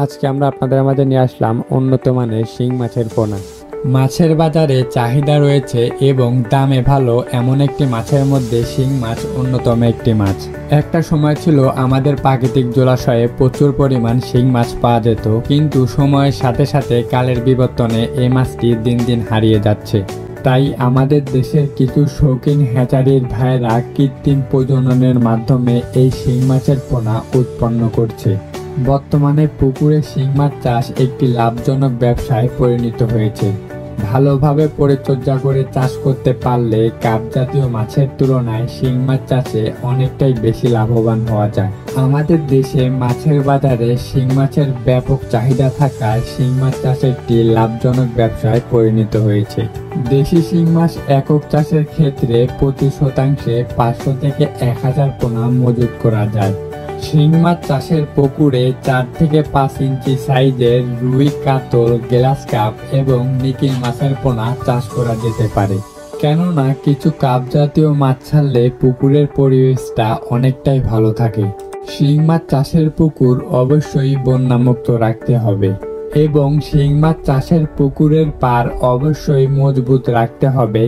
আজকে আমরা আপনাদের মাঝে নিয়ে আসলাম উন্নত মানের শিং মাছের পোনা। মাছের বাজারে চাহিদা রয়েছে এবং দামে ভালো এমন একটি মাছের মধ্যে শিং মাছ অন্যতম একটি মাছ। একটা সময় ছিল আমাদের প্রাকৃতিক জলাশয়ে প্রচুর পরিমাণ শিং মাছ পাওয়া যেত, কিন্তু সময়ের সাথে সাথে কালের বিবর্তনে এই মাছটি দিন দিন হারিয়ে যাচ্ছে। তাই আমাদের দেশের কিছু শৌখিন হ্যাচারির ভাইয়েরা কৃত্রিম প্রজননের মাধ্যমে এই শিং মাছের পোনা উৎপন্ন করছে। বর্তমানে পুকুরে শিং মাছ চাষ একটি লাভজনক ব্যবসায় পরিণত হয়েছে। ভালোভাবে পরিচর্যা করে চাষ করতে পারলে কাপ জাতীয় মাছের তুলনায় শিং মাছ চাষে অনেকটাই বেশি লাভবান হওয়া যায়। আমাদের দেশে মাছের বাজারে শিং মাছের ব্যাপক চাহিদা থাকায় শিং মাছ চাষ একটি লাভজনক ব্যবসায় পরিণত হয়েছে। দেশি শিং মাছ একক চাষের ক্ষেত্রে প্রতি শতাংশে 500 থেকে 1000 পোনা মজুত করা যায়। শিং মাছ চাষের পুকুরে 4 থেকে 5 ইঞ্চি সাইজের রুই, কাতল, গ্লাস কাপ এবং নিকিল মাছের পোনা চাষ করা যেতে পারে, কেননা কিছু কাপ জাতীয় মাছ ছাড়লে পুকুরের পরিবেশটা অনেকটাই ভালো থাকে। শিং মাছ চাষের পুকুর অবশ্যই বন্যামুক্ত রাখতে হবে এবং শিং মাছ চাষের পুকুরের পার অবশ্যই মজবুত রাখতে হবে,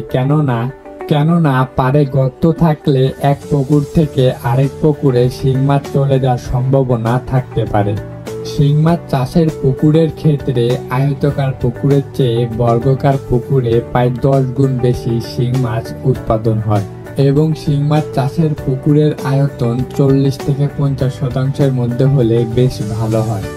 কেননা পাড়ে গর্ত থাকলে এক পুকুর থেকে আরেক পুকুরে শিং মাছ চলে যাওয়ার সম্ভাবনা থাকতে পারে। শিং মাছ চাষের পুকুরের ক্ষেত্রে আয়তাকার পুকুরের চেয়ে বর্গাকার পুকুরে প্রায় 10 গুণ বেশি শিং মাছ উৎপাদন হয় এবং শিং মাছ চাষের পুকুরের আয়তন 40 থেকে 50% মধ্যে হলে বেশ ভালো হয়।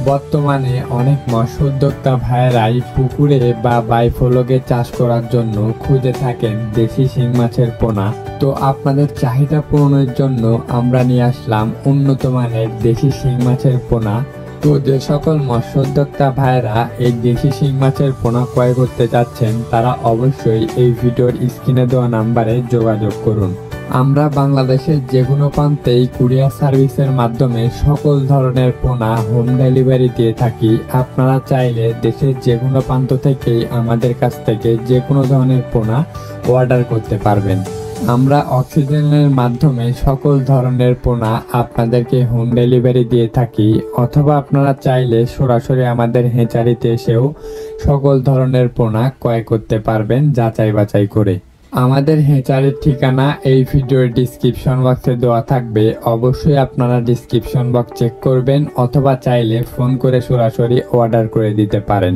বর্তমানে অনেক মৎস্য উদ্যোক্তা ভাইয়েরাই পুকুরে বা বাইফলকে চাষ করার জন্য খুঁজে থাকেন দেশি শিং মাছের পোনা। তো আপনাদের চাহিদা পূরণের জন্য আমরা নিয়ে আসলাম উন্নত মানের দেশি শিং মাছের পোনা। তো যে সকল মৎস্য উদ্যোক্তা ভাইয়েরা এই দেশি শিং মাছের পোনা ক্রয় করতে যাচ্ছেন, তারা অবশ্যই এই ভিডিওর স্ক্রিনে দেওয়া নাম্বারে যোগাযোগ করুন। আমরা বাংলাদেশের যে কোনো প্রান্তেই কুরিয়ার সার্ভিসের মাধ্যমে সকল ধরনের পোনা হোম ডেলিভারি দিয়ে থাকি। আপনারা চাইলে দেশের যে কোনো প্রান্ত থেকেই আমাদের কাছ থেকে যে কোনো ধরনের পোনা অর্ডার করতে পারবেন। আমরা অক্সিজেনের মাধ্যমে সকল ধরনের পোনা আপনাদেরকে হোম ডেলিভারি দিয়ে থাকি, অথবা আপনারা চাইলে সরাসরি আমাদের হ্যাচারিতে এসেও সকল ধরনের পোনা ক্রয় করতে পারবেন যাচাই বাছাই করে। আমাদের হ্যাচারির ঠিকানা এই ভিডিওর ডিসক্রিপশন বক্সে দেওয়া থাকবে, অবশ্যই আপনারা ডিসক্রিপশন বক্স চেক করবেন, অথবা চাইলে ফোন করে সরাসরি অর্ডার করে দিতে পারেন।